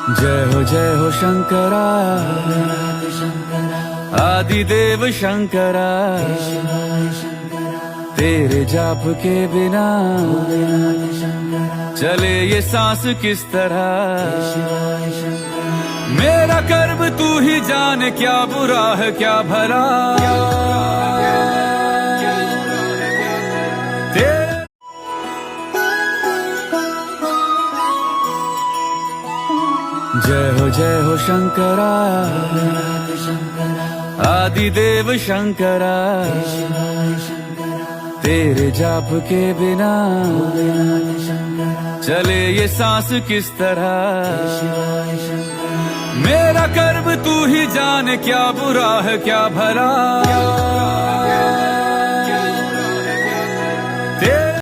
जय हो शंकरा, आदिदेव शंकरा। तेरे जाप के बिना चले ये सांस किस तरह। मेरा कर्म तू ही जाने, क्या बुरा है क्या भला। जय हो शंकरा, आदिदेव शंकरा। तेरे जाप के बिना चले ये सांस किस तरह। मेरा कर्म तू ही जाने, क्या बुरा है क्या भला।